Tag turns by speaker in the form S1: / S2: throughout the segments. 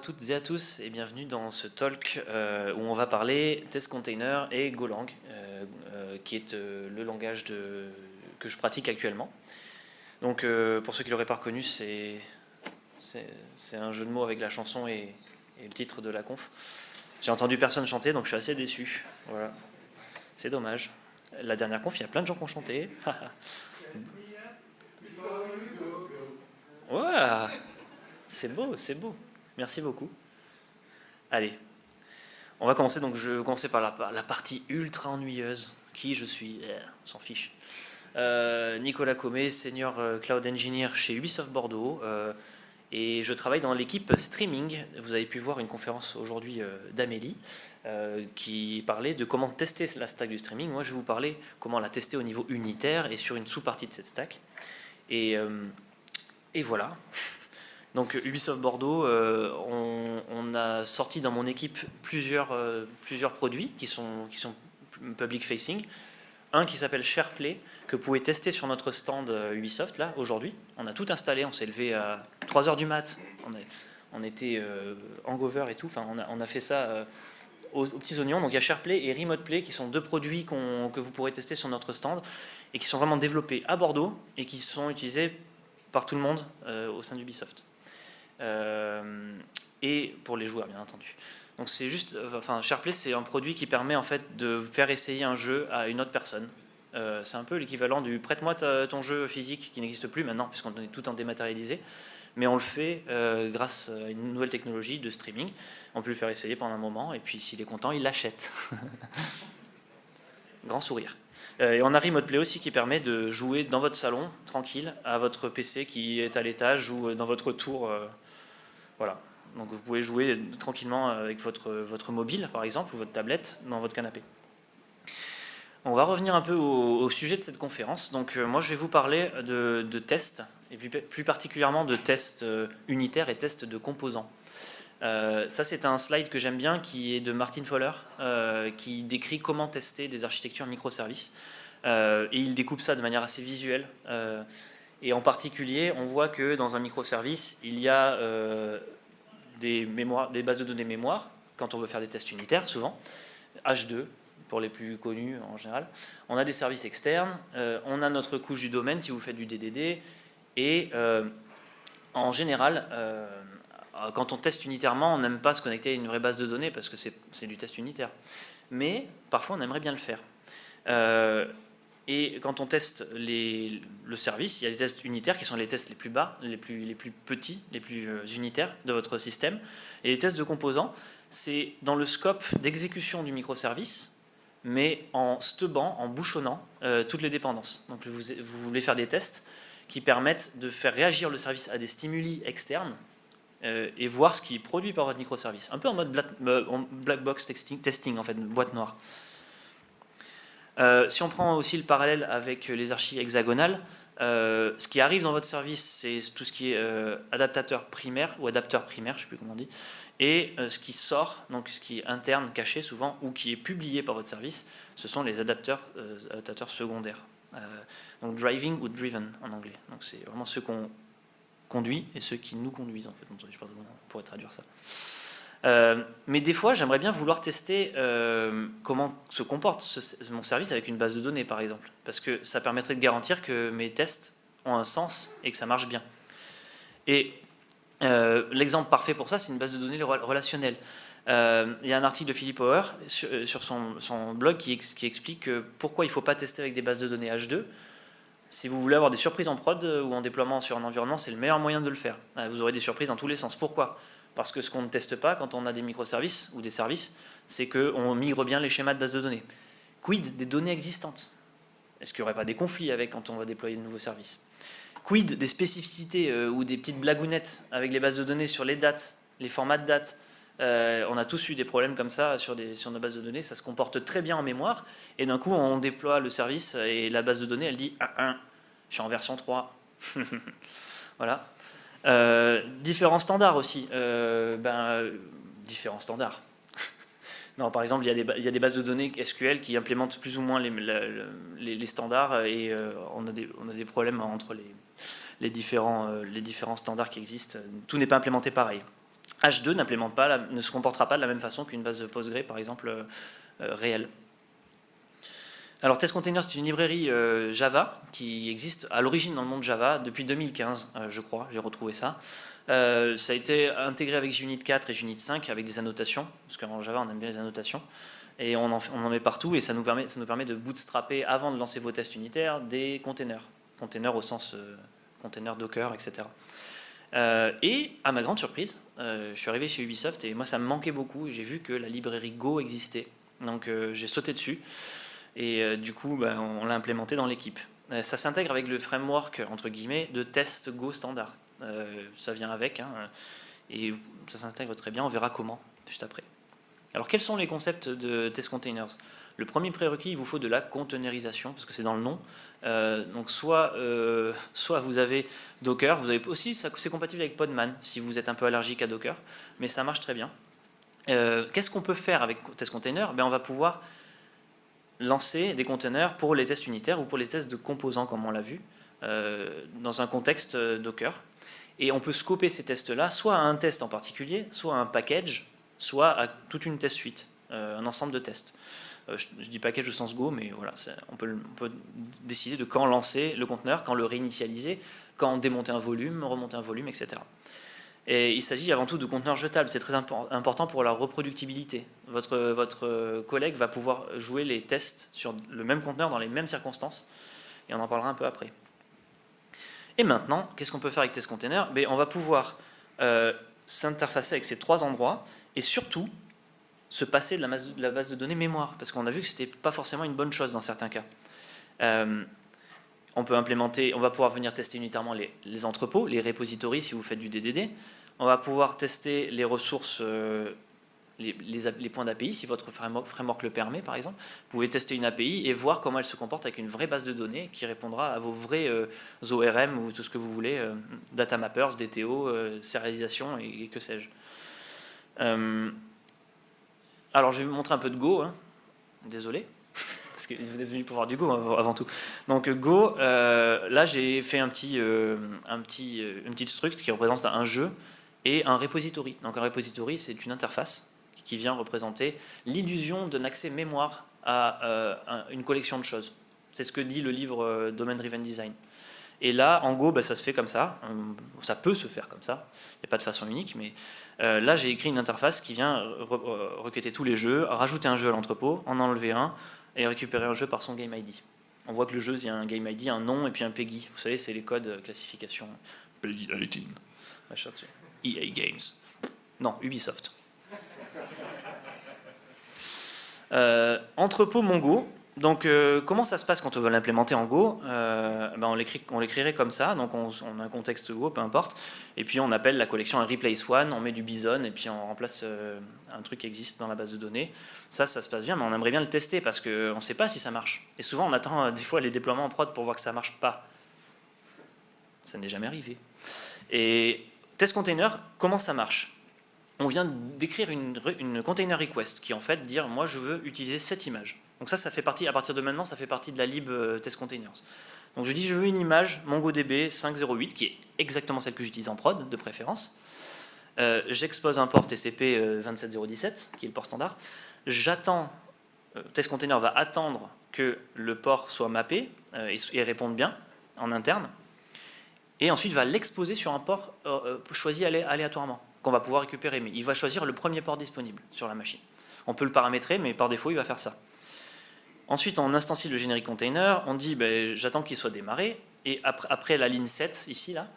S1: toutes et à tous et bienvenue dans ce talk où on va parler test container et Golang, qui est le langage que je pratique actuellement. Donc pour ceux qui ne l'auraient pas reconnu, c'est un jeu de mots avec la chanson et le titre de la conf. J'ai entendu personne chanter, donc je suis assez déçu. Voilà. C'est dommage. La dernière conf, il y a plein de gens qui ont chanté. Ouais, c'est beau, c'est beau. Merci beaucoup. Allez, on va commencer. Donc, je vais commencer par la partie ultra ennuyeuse. Qui je suis on s'en fiche. Nicolas Comé, Senior Cloud Engineer chez Ubisoft Bordeaux. Et je travaille dans l'équipe streaming. Vous avez pu voir une conférence aujourd'hui d'Amélie qui parlait de comment tester la stack du streaming. Moi, je vais vous parler comment la tester au niveau unitaire et sur une sous-partie de cette stack. Et voilà. Donc Ubisoft Bordeaux, on a sorti dans mon équipe plusieurs produits qui sont public facing. Un qui s'appelle SharePlay, que vous pouvez tester sur notre stand Ubisoft, là, aujourd'hui. On a tout installé, on s'est levé à 3h du mat. On était hangover et tout. Enfin, on a fait ça aux petits oignons. Donc il y a SharePlay et RemotePlay, qui sont deux produits que vous pourrez tester sur notre stand, et qui sont vraiment développés à Bordeaux, et qui sont utilisés par tout le monde au sein d'Ubisoft. Et pour les joueurs, bien entendu. Donc c'est juste, SharePlay, c'est un produit qui permet en fait de faire essayer un jeu à une autre personne. C'est un peu l'équivalent du prête-moi ton jeu physique, qui n'existe plus maintenant puisqu'on est tout en dématérialisé, mais on le fait grâce à une nouvelle technologie de streaming. On peut le faire essayer pendant un moment et puis s'il est content, il l'achète. Grand sourire. Et on a RemotePlay aussi qui permet de jouer dans votre salon, tranquille, à votre PC qui est à l'étage ou dans votre tour. Voilà. Donc vous pouvez jouer tranquillement avec votre mobile, par exemple, ou votre tablette, dans votre canapé. On va revenir un peu au sujet de cette conférence. Donc moi, je vais vous parler de tests, et plus particulièrement de tests unitaires et tests de composants. Ça, c'est un slide que j'aime bien, qui est de Martin Fowler, qui décrit comment tester des architectures microservices. Et il découpe ça de manière assez visuelle. Et en particulier, on voit que dans un microservice, il y a des bases de données mémoire, quand on veut faire des tests unitaires, souvent, H2, pour les plus connus en général. On a des services externes, on a notre couche du domaine, si vous faites du DDD, et en général, quand on teste unitairement, on n'aime pas se connecter à une vraie base de données, parce que c'est du test unitaire. Mais parfois, on aimerait bien le faire. Et quand on teste le service, il y a des tests unitaires qui sont les tests les plus bas, les plus petits, les plus unitaires de votre système. Et les tests de composants, c'est dans le scope d'exécution du microservice, mais en stubant, en bouchonnant toutes les dépendances. Donc vous voulez faire des tests qui permettent de faire réagir le service à des stimuli externes et voir ce qui est produit par votre microservice. Un peu en mode black box testing, en fait, une boîte noire. Si on prend aussi le parallèle avec les archis hexagonales, ce qui arrive dans votre service, c'est tout ce qui est adaptateur primaire ou adapteur primaire, je ne sais plus comment on dit, et ce qui sort, donc ce qui est interne, caché souvent, ou qui est publié par votre service, ce sont les adaptateurs secondaires. Donc driving ou driven en anglais. Donc c'est vraiment ceux qu'on conduit et ceux qui nous conduisent en fait. Donc, je ne sais pas comment on pourrait traduire ça. Mais des fois, j'aimerais bien vouloir tester comment se comporte mon service avec une base de données, par exemple. Parce que ça permettrait de garantir que mes tests ont un sens et que ça marche bien. Et l'exemple parfait pour ça, c'est une base de données relationnelle. Il y a un article de Philippe Auer sur son blog qui explique pourquoi il ne faut pas tester avec des bases de données H2. Si vous voulez avoir des surprises en prod ou en déploiement sur un environnement, c'est le meilleur moyen de le faire. Vous aurez des surprises dans tous les sens. Pourquoi ? Parce que ce qu'on ne teste pas quand on a des microservices ou des services, c'est qu'on migre bien les schémas de base de données. Quid des données existantes? Est-ce qu'il n'y aurait pas des conflits avec quand on va déployer de nouveaux services? Quid des spécificités ou des petites blagounettes avec les bases de données sur les dates, les formats de dates? On a tous eu des problèmes comme ça sur nos bases de données. Ça se comporte très bien en mémoire et d'un coup on déploie le service et la base de données elle dit je suis en version 3. Voilà. Différents standards aussi. Différents standards. Non, par exemple, il y a des bases de données SQL qui implémentent plus ou moins les standards et on a des problèmes entre les différents standards qui existent. Tout n'est pas implémenté pareil. H2 ne se comportera pas de la même façon qu'une base de Postgre, par exemple, réelle. Alors Test Container, c'est une librairie Java qui existe à l'origine dans le monde Java depuis 2015, je crois, j'ai retrouvé ça. Ça a été intégré avec JUnit 4 et JUnit 5 avec des annotations, parce qu'en Java on aime bien les annotations, et on en met partout, et ça nous permet de bootstrapper, avant de lancer vos tests unitaires, des containers au sens container Docker, etc. Et à ma grande surprise, je suis arrivé chez Ubisoft, et moi ça me manquait beaucoup, et j'ai vu que la librairie Go existait, donc j'ai sauté dessus. Et du coup, on l'a implémenté dans l'équipe. Ça s'intègre avec le framework, entre guillemets, de test Go standard. Ça vient avec, hein, et ça s'intègre très bien, on verra comment, juste après. Alors, quels sont les concepts de test containers? Le premier prérequis, il vous faut de la containerisation, parce que c'est dans le nom. Donc, soit vous avez Docker, vous avez aussi, c'est compatible avec Podman, si vous êtes un peu allergique à Docker, mais ça marche très bien. Qu'est-ce qu'on peut faire avec test container? On va pouvoir lancer des containers pour les tests unitaires ou pour les tests de composants, comme on l'a vu, dans un contexte Docker. Et on peut scoper ces tests-là, soit à un test en particulier, soit à un package, soit à toute une test suite, un ensemble de tests. Je dis package au sens Go, mais voilà, on peut décider de quand lancer le conteneur, quand le réinitialiser, quand démonter un volume, remonter un volume, etc. Et il s'agit avant tout de conteneurs jetables, c'est très important pour la reproductibilité. Votre collègue va pouvoir jouer les tests sur le même conteneur dans les mêmes circonstances, et on en parlera un peu après. Et maintenant, qu'est-ce qu'on peut faire avec Test Container? On va pouvoir s'interfacer avec ces trois endroits, et surtout se passer de la base de données mémoire, parce qu'on a vu que ce n'était pas forcément une bonne chose dans certains cas. On va pouvoir venir tester unitairement les entrepôts, les repositories si vous faites du DDD. On va pouvoir tester les ressources, les points d'API si votre framework le permet par exemple. Vous pouvez tester une API et voir comment elle se comporte avec une vraie base de données qui répondra à vos vrais ORM ou tout ce que vous voulez, data mappers, DTO, sérialisation et que sais-je. Alors je vais vous montrer un peu de Go, hein. Désolé. Parce que vous êtes venu pour voir du Go avant tout. Donc Go, là j'ai fait une petite struct qui représente un jeu et un repository. Donc un repository, c'est une interface qui vient représenter l'illusion d'un accès mémoire à une collection de choses. C'est ce que dit le livre Domain Driven Design. Et là, en Go, ça se fait comme ça. Ça peut se faire comme ça. Il n'y a pas de façon unique, mais là j'ai écrit une interface qui vient requêter tous les jeux, rajouter un jeu à l'entrepôt, en enlever un, et récupérer un jeu par son game ID. On voit que le jeu, il y a un game ID, un nom et puis un PEGI. Vous savez, c'est les codes classification. PEGI 18. Machin dessus. EA Games. Non, Ubisoft. Entrepôt Mongo. Donc, comment ça se passe quand on veut l'implémenter en Go? On l'écrirait comme ça. Donc, on a un contexte Go, peu importe. Et puis, on appelle la collection un replace one, on met du bison et puis on remplace un truc qui existe dans la base de données. Ça se passe bien, mais on aimerait bien le tester parce qu'on ne sait pas si ça marche. Et souvent, on attend des fois les déploiements en prod pour voir que ça ne marche pas. Ça n'est jamais arrivé. Et test container, comment ça marche? On vient d'écrire une container request qui en fait dire moi je veux utiliser cette image. Donc ça fait partie, à partir de maintenant, ça fait partie de la lib test containers. Donc je dis je veux une image MongoDB 508 qui est exactement celle que j'utilise en prod de préférence. J'expose un port TCP 27017 qui est le port standard. J'attends, test container va attendre que le port soit mappé et réponde bien en interne. Et ensuite va l'exposer sur un port choisi aléatoirement qu'on va pouvoir récupérer. Mais il va choisir le premier port disponible sur la machine. On peut le paramétrer, mais par défaut, il va faire ça. Ensuite, on instancie le generic container, on dit j'attends qu'il soit démarré, et après la ligne 7, ici, là,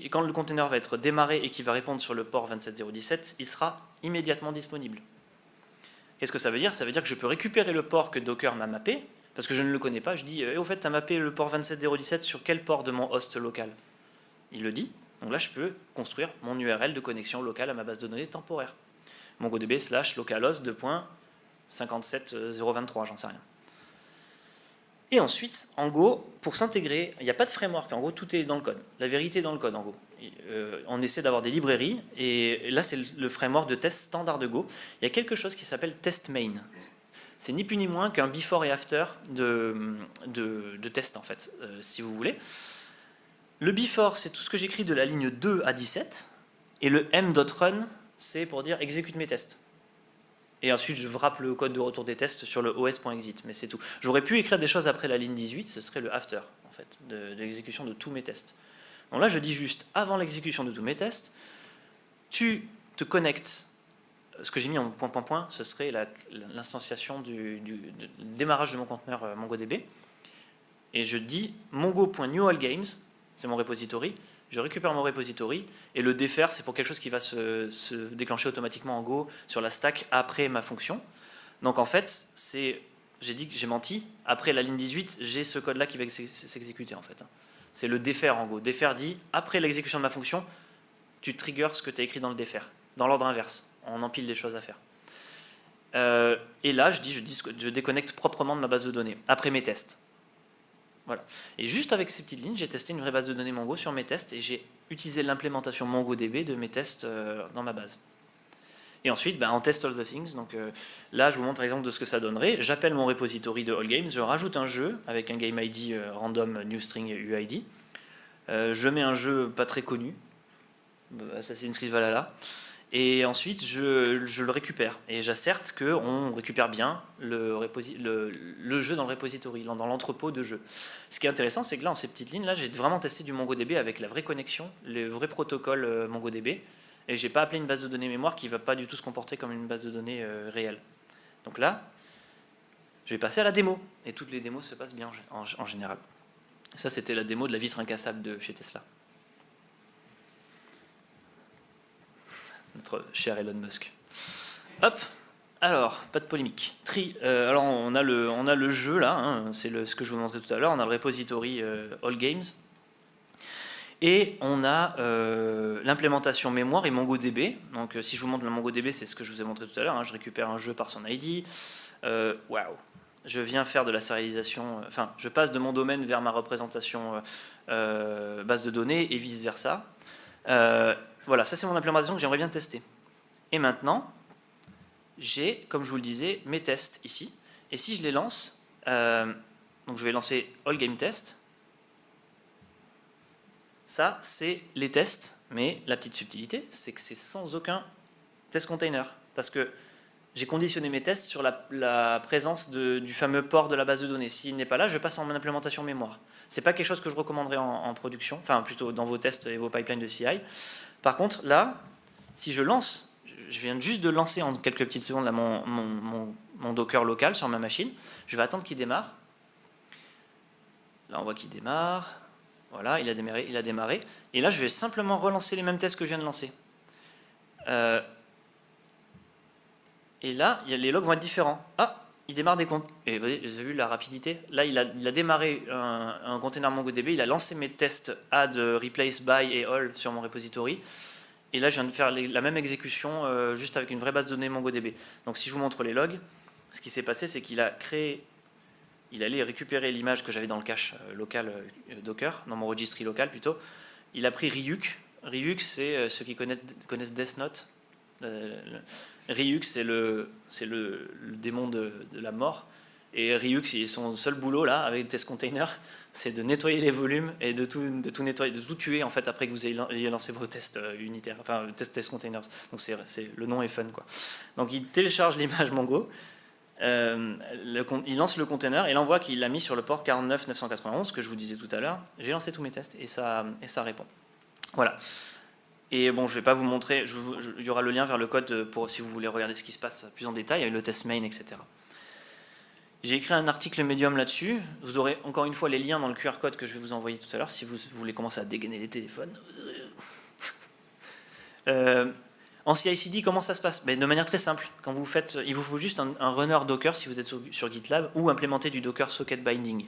S1: quand le container va être démarré et qu'il va répondre sur le port 27017, il sera immédiatement disponible. Qu'est-ce que ça veut dire? Ça veut dire que je peux récupérer le port que Docker m'a mappé, parce que je ne le connais pas, je dis au fait, tu as mappé le port 27017 sur quel port de mon host local? Il le dit, donc là je peux construire mon URL de connexion locale à ma base de données temporaire. MongoDB / localhost 2.57023, j'en sais rien. Et ensuite, en Go, pour s'intégrer, il n'y a pas de framework, en Go, tout est dans le code. La vérité est dans le code, en Go. On essaie d'avoir des librairies, et là, c'est le framework de test standard de Go. Il y a quelque chose qui s'appelle test main. C'est ni plus ni moins qu'un before et after de test, en fait, si vous voulez. Le before, c'est tout ce que j'écris de la ligne 2 à 17. Et le m.run, c'est pour dire exécute mes tests. Et ensuite, je wrap le code de retour des tests sur le os.exit, mais c'est tout. J'aurais pu écrire des choses après la ligne 18, ce serait le after, en fait, de l'exécution de tous mes tests. Donc là, je dis juste, avant l'exécution de tous mes tests, tu te connectes. Ce que j'ai mis en point, ce serait l'instanciation du démarrage de mon conteneur MongoDB. Et je dis mongo.newAllGames, c'est mon repository. Je récupère mon repository et le défaire, c'est pour quelque chose qui va se déclencher automatiquement en Go sur la stack après ma fonction. Donc en fait, j'ai dit que j'ai menti. Après la ligne 18, j'ai ce code-là qui va s'exécuter en fait. C'est le défaire en Go. Défaire dit, après l'exécution de ma fonction, tu triggers ce que tu as écrit dans le défaire, dans l'ordre inverse. On empile des choses à faire. Et là, je déconnecte proprement de ma base de données, après mes tests. Voilà. Et juste avec ces petites lignes, j'ai testé une vraie base de données Mongo sur mes tests et j'ai utilisé l'implémentation MongoDB de mes tests dans ma base. Et ensuite, on test all the things. Donc là, je vous montre l'exemple de ce que ça donnerait. J'appelle mon repository de AllGames, je rajoute un jeu avec un game ID random new string UID. Je mets un jeu pas très connu, Assassin's Creed Valhalla. Et ensuite, je le récupère. Et j'asserte qu'on récupère bien le jeu dans le repository, dans l'entrepôt de jeu. Ce qui est intéressant, c'est que là, en ces petites lignes, là, j'ai vraiment testé du MongoDB avec la vraie connexion, le vrai protocole MongoDB. Et je n'ai pas appelé une base de données mémoire qui ne va pas du tout se comporter comme une base de données réelle. Donc là, je vais passer à la démo. Et toutes les démos se passent bien en général. Ça, c'était la démo de la vitre incassable de chez Tesla. Notre cher Elon Musk. Hop, alors, pas de polémique. Alors on a le jeu là, hein, c'est ce que je vous montrais tout à l'heure, on a le repository AllGames, et on a l'implémentation mémoire et MongoDB. Donc si je vous montre le MongoDB, c'est ce que je vous ai montré tout à l'heure, hein, je récupère un jeu par son ID, waouh, je viens faire de la sérialisation, enfin je passe de mon domaine vers ma représentation base de données et vice versa. Voilà, ça c'est mon implémentation que j'aimerais bien tester. Et maintenant, j'ai, comme je vous le disais, mes tests ici. Et si je les lance, donc je vais lancer AllGameTest. Ça, c'est les tests, mais la petite subtilité, c'est que c'est sans aucun test container. Parce que j'ai conditionné mes tests sur la présence du fameux port de la base de données. S'il n'est pas là, je passe en implémentation mémoire. Ce n'est pas quelque chose que je recommanderais en production, enfin plutôt dans vos tests et vos pipelines de CI. Par contre, là, si je lance, je viens juste de lancer en quelques petites secondes là, mon Docker local sur ma machine. Je vais attendre qu'il démarre. Là, on voit qu'il démarre. Voilà, il a démarré. Et là, je vais simplement relancer les mêmes tests que je viens de lancer. Et là, les logs vont être différents. Ah, il démarre des comptes. Et vous avez vu la rapidité? Là, il a démarré un container MongoDB, il a lancé mes tests add, replace, by et all sur mon repository. Et là, je viens de faire la même exécution juste avec une vraie base de données MongoDB. Donc si je vous montre les logs, ce qui s'est passé, c'est qu'il a créé, il allait récupérer l'image que j'avais dans le cache local Docker, dans mon registry local plutôt. Il a pris Ryuk. Ryuk, c'est ceux qui connaissent Death Note. Ryuk, c'est le démon de la mort. Et Ryuk, son seul boulot là, avec Test Container, c'est de nettoyer les volumes et de tout nettoyer, de tout tuer en fait après que vous ayez lancé vos tests unitaires, enfin test containers. Donc le nom est fun quoi. Donc il télécharge l'image Mongo, il lance le container et l'envoie qu'il a mis sur le port 49991 que je vous disais tout à l'heure. J'ai lancé tous mes tests et ça répond. Voilà. Et bon, je ne vais pas vous montrer, il y aura le lien vers le code pour si vous voulez regarder ce qui se passe plus en détail avec le test main, etc. J'ai écrit un article Medium là-dessus. Vous aurez encore une fois les liens dans le QR code que je vais vous envoyer tout à l'heure si vous voulez commencer à dégainer les téléphones. En CI/CD, comment ça se passe? De manière très simple. Quand vous faites, il vous faut juste un runner Docker si vous êtes sur GitLab ou implémenter du Docker Socket Binding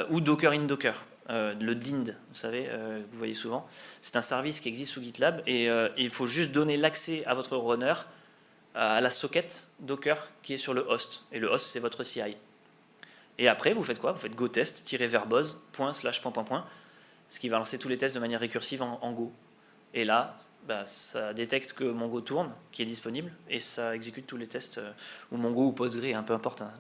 S1: ou Docker in Docker. Le DIND, vous savez, vous voyez souvent. C'est un service qui existe sous GitLab et il faut juste donner l'accès à votre runner à la socket Docker qui est sur le host. Et le host, c'est votre CI. Et après, vous faites quoi? Vous faites go test-verbose, ce qui va lancer tous les tests de manière récursive en Go. Et là, ça détecte que Mongo tourne, qui est disponible, et ça exécute tous les tests, ou Mongo ou Postgre, peu importe. Hein,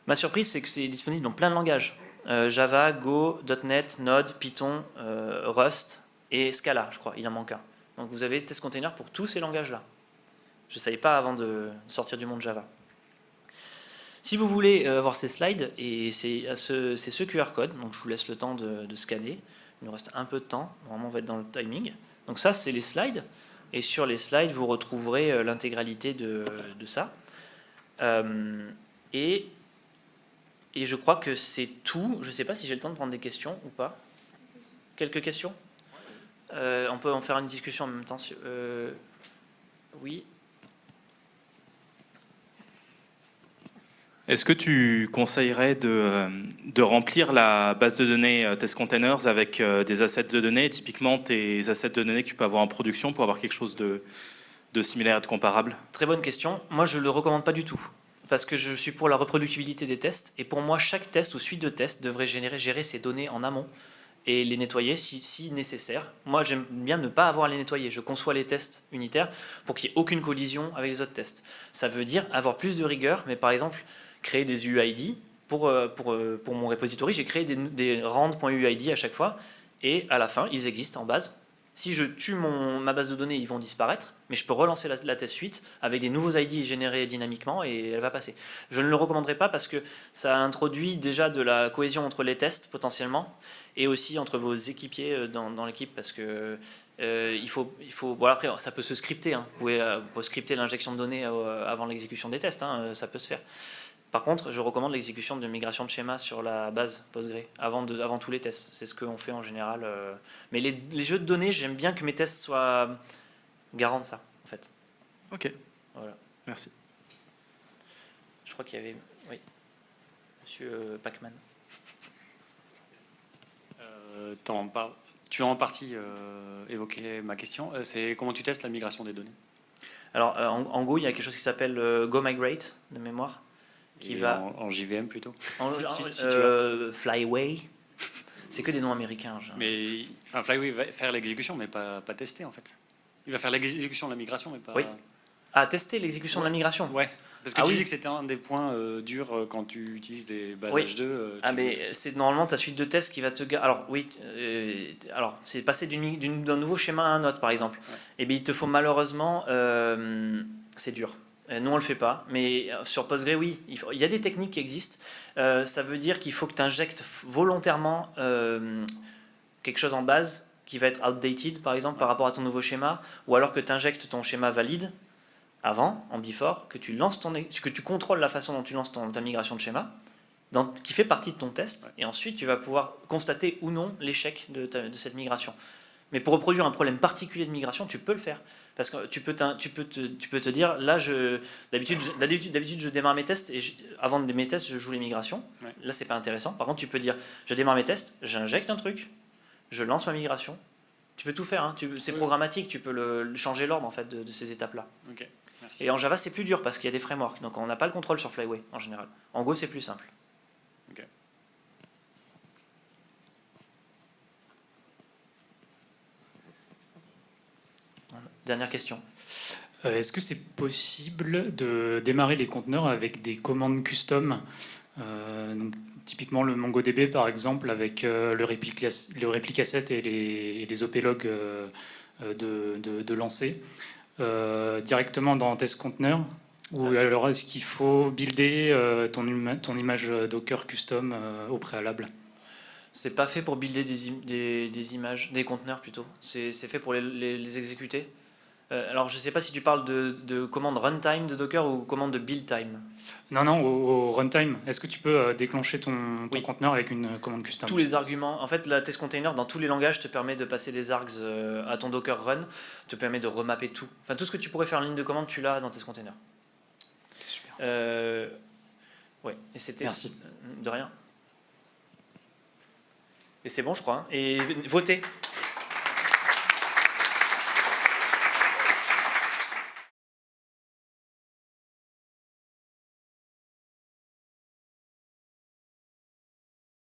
S1: ma surprise, c'est que c'est disponible dans plein de langages. Java, Go, .NET, Node, Python, Rust et Scala, je crois, il en manque un. Donc vous avez test container pour tous ces langages-là. Je ne savais pas avant de sortir du monde Java. Si vous voulez voir ces slides, et c'est ce QR code, donc je vous laisse le temps de scanner. Il nous reste un peu de temps, normalement on va être dans le timing. Donc ça, c'est les slides, et sur les slides, vous retrouverez l'intégralité de ça. Et je crois que c'est tout. Je ne sais pas si j'ai le temps de prendre des questions ou pas. Quelques questions ? On peut en faire une discussion en même temps. Oui.
S2: Est-ce que tu conseillerais de remplir la base de données Test Containers avec des assets de données, typiquement tes assets de données que tu peux avoir en production pour avoir quelque chose de similaire et de comparable?
S1: Très bonne question. Moi, je ne le recommande pas du tout. Parce que je suis pour la reproductibilité des tests. Et pour moi, chaque test ou suite de tests devrait gérer ces données en amont et les nettoyer si nécessaire. Moi, j'aime bien ne pas avoir à les nettoyer. Je conçois les tests unitaires pour qu'il n'y ait aucune collision avec les autres tests. Ça veut dire avoir plus de rigueur, mais par exemple, créer des UID. Pour mon repository, j'ai créé des rand.uid à chaque fois, et à la fin, ils existent en base. Si je tue ma base de données, ils vont disparaître, mais je peux relancer la test suite avec des nouveaux ID générés dynamiquement et elle va passer. Je ne le recommanderais pas parce que ça introduit déjà de la cohésion entre les tests potentiellement et aussi entre vos équipiers dans l'équipe parce que il faut bon, après ça peut se scripter, hein. Vous pouvez scripter l'injection de données avant l'exécution des tests, hein, ça peut se faire. Par contre, je recommande l'exécution de migration de schéma sur la base Postgre avant tous les tests. C'est ce qu'on fait en général. Mais les jeux de données, j'aime bien que mes tests soient garants de ça, en fait.
S2: Ok.
S1: Voilà.
S2: Merci.
S1: Je crois qu'il y avait... Oui. Monsieur Pacman.
S3: Tu as en partie évoqué ma question. C'est comment tu testes la migration des données?
S1: Alors, en Go, il y a quelque chose qui s'appelle GoMigrate, de mémoire. Qui va
S3: en JVM plutôt.
S1: Flyway. C'est que des noms américains.
S3: Mais enfin, Flyway va faire l'exécution, mais pas tester en fait. Il va faire l'exécution de la migration, mais pas.
S1: Oui. Ah, tester l'exécution de la migration.
S3: Ouais. Parce que tu dis que c'était un des points durs quand tu utilises des bases H2.
S1: Mais c'est normalement ta suite de tests qui va te... Alors oui, alors c'est passer d'un nouveau schéma à un autre par exemple. Ouais. Et bien il te faut malheureusement... c'est dur. Nous, on ne le fait pas, mais sur Postgre, oui, il y a des techniques qui existent. Ça veut dire qu'il faut que tu injectes volontairement quelque chose en base qui va être outdated, par exemple, par rapport à ton nouveau schéma, ou alors que tu injectes ton schéma valide avant, en before, que tu contrôles la façon dont tu lances ta migration de schéma, qui fait partie de ton test, et ensuite tu vas pouvoir constater ou non l'échec de cette migration. Mais pour reproduire un problème particulier de migration, tu peux le faire. Parce que tu peux te dire, là, d'habitude, je démarre mes tests, et avant de mes tests, je joue les migrations. Ouais. Là, c'est pas intéressant. Par contre, tu peux dire, je démarre mes tests, j'injecte un truc, je lance ma migration. Tu peux tout faire, hein. C'est programmatique, tu peux changer l'ordre en fait, de ces étapes-là.
S3: Okay. Merci.
S1: Et en Java, c'est plus dur parce qu'il y a des frameworks. Donc, on n'a pas le contrôle sur Flyway, en général. En Go, c'est plus simple.
S3: Okay.
S1: Dernière question.
S4: Est-ce que c'est possible de démarrer les conteneurs avec des commandes custom, donc, typiquement le MongoDB par exemple, avec le replicaset et les OP-logs de lancer directement dans Test Container, ou alors est-ce qu'il faut builder ton image Docker custom au préalable?
S1: C'est pas fait pour builder des images, des conteneurs plutôt. C'est fait pour les exécuter. Alors, je ne sais pas si tu parles de commande runtime de Docker ou commande de build time.
S4: Non, au runtime. Est-ce que tu peux déclencher ton conteneur avec une commande custom?
S1: Tous les arguments. En fait, la test container, dans tous les langages, te permet de passer des args à ton Docker run, te permet de remapper tout. Enfin, tout ce que tu pourrais faire en ligne de commande, tu l'as dans test container.
S4: Super.
S1: Ouais. Et c'était...
S4: Merci.
S1: De rien. Et c'est bon, je crois. Hein. Et votez.